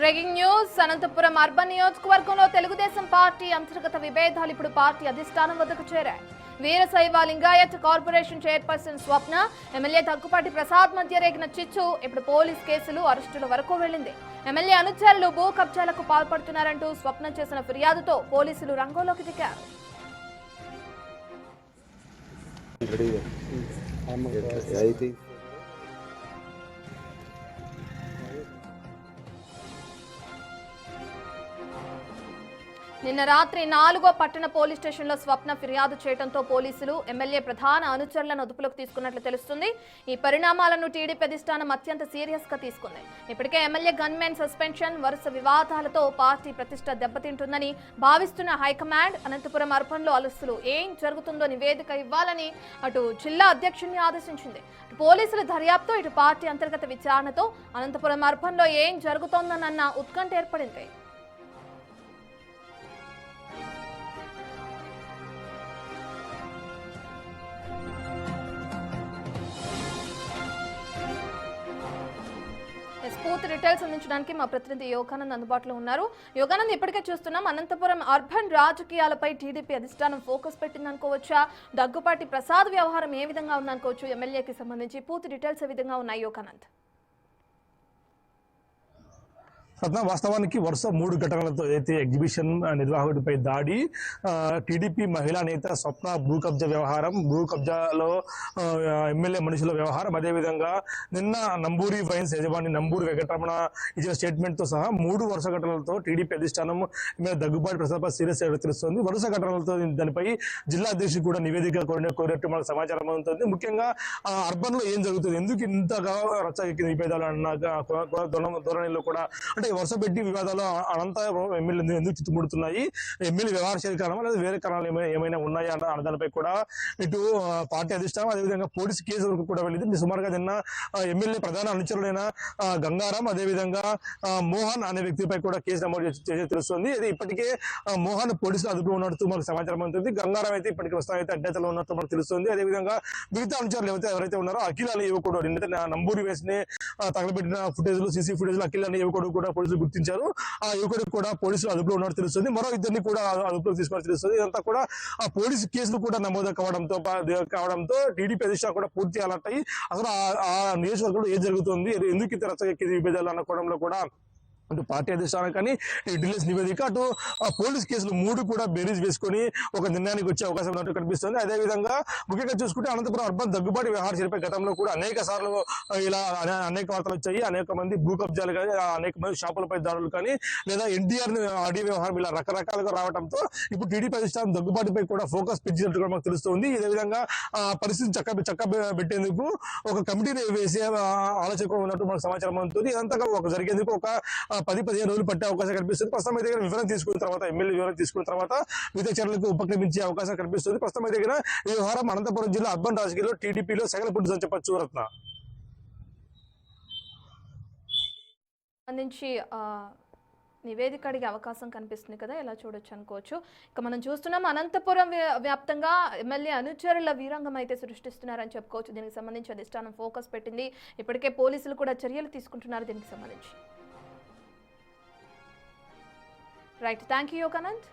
Breaking news Anantapuram urban నియోజకవర్గంలో Telugu Desam party అంతర్గత విభేదాలు ఇప్పుడు పార్టీ అధిష్టానం వద్దకు చేరాయి. వీరశైవ లింగాయత్ కార్పొరేషన్ చైర్పర్సన్ స్వప్న, ఎమ్మెల్యే దగ్గుపాటి ప్రసాద్ మధ్య రేగిన చిచ్చు ఇప్పుడు పోలీస్ కేసులు, అరెస్టుల వరకు వెళ్లింది. ఎమ్మెల్యే అనుచరులు భూ కబ్జాలకు పాల్పడుతున్నారంటూ స్వప్న చేసిన ఫిర్యాదుతో పోలీసులు రంగంలోకి దిగారు. నిన్న రాత్రి 4వ పట్టణ పోలీస్ స్టేషన్లో స్వప్న ఫిర్యాదు చేయడంతో పోలీసులు ఎమ్మెల్యే ప్రధాన అనుచరులను అదుపులోకి తీసుకున్నట్లు తెలుస్తుంది. ఈ పరిణామాలను టీడీపీ అధిష్టానం అత్యంత సీరియస్ గా తీసుకుంది. ఇప్పటికే ఎమ్మెల్యే గన్మెన్ సస్పెన్షన్, వరుస వివాదాలతో పార్టీ ప్రతిష్ట దెబ్బతింటుందని భావిస్తున్న హైకమాండ్ అనంతపురం అర్బన్లో అలసులు ఏం జరుగుతుందో నివేదిక ఇవ్వాలని అటు జిల్లా అధ్యక్షుడిని ఆదేశించింది. పోలీసుల దర్యాప్తు, ఇటు పార్టీ అంతర్గత విచారణతో అనంతపురం అర్బన్లో ఏం జరుగుతోందన్న ఉత్కంఠ ఏర్పడింది. పూర్తి డీటెయిల్స్ అందించడానికి మా ప్రతినిధి యోగానంద్ అందుబాటులో ఉన్నారు. యోగానంద్, ఇప్పటికే చూస్తున్నాం అనంతపురం అర్బన్ రాజకీయాలపై టీడీపీ అధిష్టానం ఫోకస్ పెట్టిందనుకోవచ్చా? దగ్గుపాటి ప్రసాద్ వ్యవహారం ఏ విధంగా ఉందనుకోవచ్చు? ఎమ్మెల్యేకి సంబంధించి పూర్తి డీటెయిల్స్ ఏ విధంగా ఉన్నాయి యోగానంద్? వాస్తవానికి వరుస 3 ఘటనలతో అయితే ఎగ్జిబిషన్ నిర్వాహకుడిపై దాడి, టీడీపీ మహిళా నేత స్వప్న భూ కబ్జా వ్యవహారం, భూ కబ్జాలో ఎమ్మెల్యే మనుషుల వ్యవహారం, అదేవిధంగా నిన్న నంబూరి వైన్స్ యజమాని నంబూరి వెంకటరమణ ఇచ్చిన స్టేట్మెంట్తో సహా 3 వరుస ఘటనలతో టీడీపీ అధిష్టానం దగ్గుబాటి ప్రసాద్ సీరియస్ తెలుస్తుంది. వరుస ఘటనలతో దానిపై జిల్లా అధ్యక్షుడు కూడా నివేదిక కోరినట్టు మనకు సమాచారం అందుతుంది. ముఖ్యంగా అర్బన్ లో ఏం జరుగుతుంది, ఎందుకు ఇంతగా రచ్చకెక్కిన విభేదాలు అన్న ధోరణిలో కూడా, అంటే వరుస పెట్టి వివాదాలు అనంతరం ఎమ్మెల్యే ఎందుకు చుట్టుముడుతున్నాయి, ఎమ్మెల్యే వ్యవహార కారణమా లేదా వేరే కారణాలు ఏమైనా ఉన్నాయా అన్న దానిపై కూడా ఇటు పార్టీ అధిష్టానం అదేవిధంగా పోలీసు కేసు వరకు కూడా వెళ్ళింది. సుమారుగా నిన్న ఎమ్మెల్యే ప్రధాన అనుచరులైన గంగారాం అదేవిధంగా మోహన్ అనే వ్యక్తిపై కూడా కేసు నమోదు చేసి తెలుస్తుంది. ఇది ఇప్పటికే మోహన్ పోలీసులు అదుపులో ఉన్నట్టు మనకు సమాచారం అందుతుంది. గంగారాం అయితే ఇప్పటికీ ప్రస్తుతం అడ్డతలో ఉన్నట్టు మనకు తెలుస్తుంది. అదేవిధంగా మిగతా అనుచరులు ఎవరైతే ఉన్నారో అఖిల్ అనే యువకుడు, నిన్న నంబూరి వేసి తగలబెట్టిన ఫుటేజ్లు, సీసీ ఫుటేజ్లు అఖిల్ అనే యువకుడు కూడా పోలీసులు గుర్తించారు. ఆ యువకుడికి కూడా పోలీసులు అదుపులో ఉన్నట్టు తెలుస్తుంది. మరో ఇద్దరిని కూడా అదుపులోకి తీసుకుని తెలుస్తుంది. ఇదంతా కూడా ఆ పోలీసు కేసులు కూడా నమోదు కావడంతో టీడీపీ అధిష్టానం కూడా పూర్తి అలర్ట్ అయ్యి అసలు ఆ నియోజకవర్గంలో ఏం జరుగుతుంది, ఎందుకు ఇంత రచ్చకెక్కింది విభేదాలు అనుకోవడంలో కూడా అటు పార్టీ అధిష్టానం కానీ ఢిల్లీ నివేదిక, అటు పోలీస్ కేసులు 3 కూడా బేరీజ్ వేసుకొని ఒక నిర్ణయానికి వచ్చే అవకాశం ఉన్నట్టు కనిపిస్తుంది. అదేవిధంగా ముఖ్యంగా చూసుకుంటే అనంతపురం అర్బన్ దగ్గుబాటి వ్యవహార చర్యపై గతంలో కూడా అనేక సార్లు ఇలా అనేక వార్తలు వచ్చాయి. అనేక మంది భూ కబ్జాలు కానీ, అనేక మంది షాపులపై దాడులు కానీ, లేదా ఎన్టీఆర్ ఆడియో వ్యవహారం ఇలా రకరకాలుగా రావడంతో ఇప్పుడు టీడీపీ అధిష్టానం దగ్గుబాటిపై కూడా ఫోకస్ పెంచినట్టు కూడా మనకు తెలుస్తుంది. ఇదే విధంగా పరిస్థితి చక్క పెట్టేందుకు ఒక కమిటీని వేసే ఆలోచన ఉన్నట్టు మనకు సమాచారం అందుతుంది. ఇదంతా ఒక జరిగేందుకు ఒక 10-15 రోజులు పట్టే అవకాశం కనిపిస్తుంది. ప్రస్తుతం అయితే వివరణ తీసుకున్న తర్వాత, ఎమ్మెల్యే వివరణ తీసుకున్న తర్వాత వివిధ చర్యలకు ఉపక్రమించే అవకాశం కనిపిస్తుంది. ప్రస్తుతం అయితే ఈ వ్యవహారం అనంతపురం జిల్లా అర్బన్ రాజకీయాల్లో టీడీపీలో సగల పుట్టు అని చెప్పచ్చు. రత్న సంబంధించి నివేదిక అడిగే అవకాశం కనిపిస్తుంది కదా, ఎలా చూడొచ్చు అనుకోవచ్చు. ఇక మనం చూస్తున్నాం అనంతపురం వ్యాప్తంగా ఎమ్మెల్యే అనుచరుల వీరంగం అయితే సృష్టిస్తున్నారని చెప్పుకోవచ్చు. దీనికి సంబంధించి అధిష్టానం ఫోకస్ పెట్టింది. ఇప్పటికే పోలీసులు కూడా చర్యలు తీసుకుంటున్నారు దీనికి సంబంధించి. Right, thank you Yoganand.